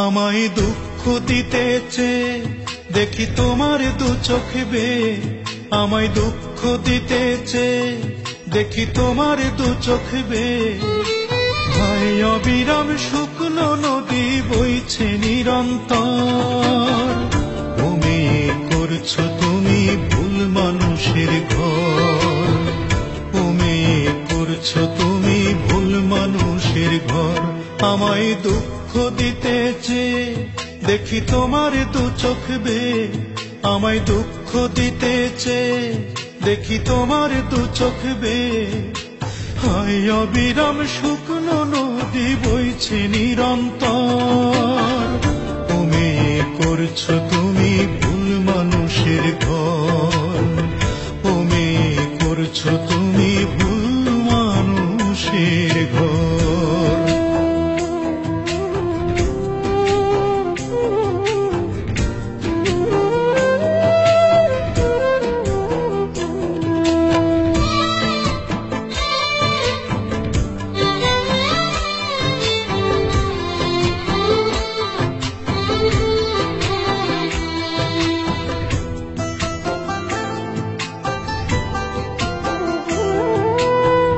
আমায় দুঃখ দিতেছে দেখি তোমার দু চোখ বেয়ে, আমায় দুঃখ দিতেছে দেখি তোমার দু চোখ বেয়ে। হায় অবিরাম শুকনো নদী বইছে নিরন্তর, তুমি করছো তুমি ভুল মানুষের ঘর, তুমি করছো তুমি ভুল মানুষের ঘর। আমায় দুঃখ দিতেছে দেখি তোমার দু চোখ বেয়ে, আমায় দুঃখ দিতেছে দেখি তোমার দু চোখ বেয়ে। হায় অবিরাম শুকনো নদী বইছে নিরন্তর, তুমি করছো তুমি ভুল মানুষের ঘর, তুমি করছো তুমি ভুল মানুষের ঘর।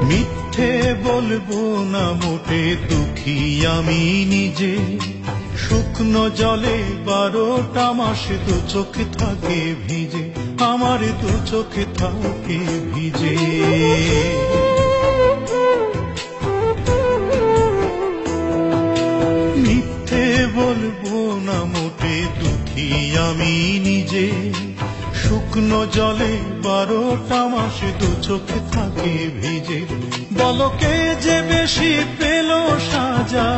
মিথ্যে বলবো না মোটে দুঃখী আমি নিজে, শুকনো জলে 12টা মাস দু চোখ থাকে ভিজে, আমার দু চোখ থাকে ভিজে। মিথ্যে বলবো না মোটে দুঃখী আমি নিজে, শুকনো জলে 12টা মাস দু চোখ থাকে ভিজে। বলো কে যে বেশি পেল সাজা,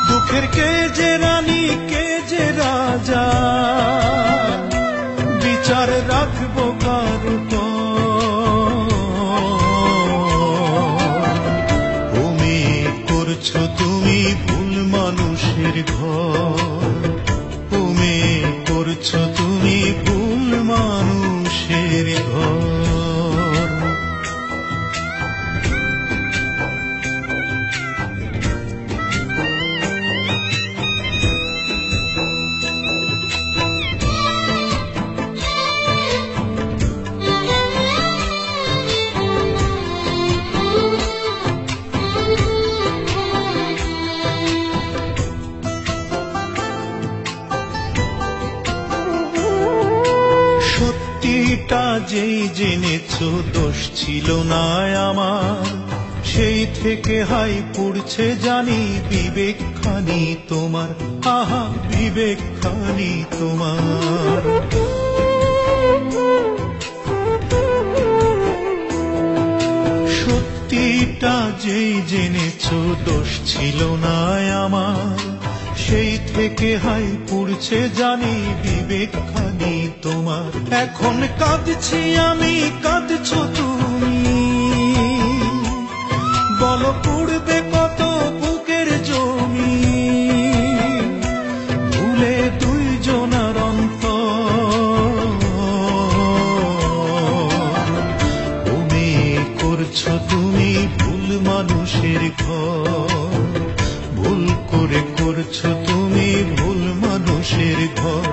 দুঃখের কে যে রানী কে যে রাজা, বিচার রাখবো কার উপর? তুমি করছো তুমি ভুল মানুষের ঘর, তুমি করছো তুমি ভুল মানুষের ঘর। সত্যিটা যেই জেনেছো দোষ ছিল না আমার, সেই থেকে হাই পুড়ছে জানি বিবেকখানি তোমার, আহা বিবেকখানি তোমার। সত্যিটা যেই জেনেছো দোষ ছিল না আমার, সেই থেকে হাই পুড়ছে জানি বিবেকখানি তোমার। এখন কাঁদছি আমি কাঁদছো তুমি, বলো পুড়বে কত বুকের জমি, ভুলে দুইজনার অন্তর। তুমি করছো তুমি ভুল মানুষের ঘর, ভুল করে করছো তুমি ভুল মানুষের ঘর।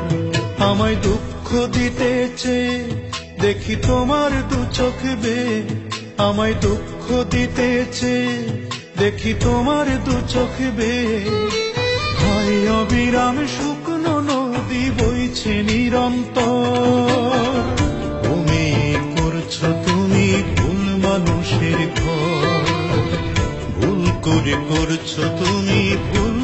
আমায় দুঃখ দিতেছে দেখি তোমার দু চোখ বেয়ে, আমায় দুঃখ দিতেছে দেখি তোমার দু চোখ বেয়ে। হায় অবিরাম শুকনো নদী বইছে নিরন্তর, তুমি করছো তুমি ভুল মানুষের ঘর, ভুল করে করছো তুমি ভুল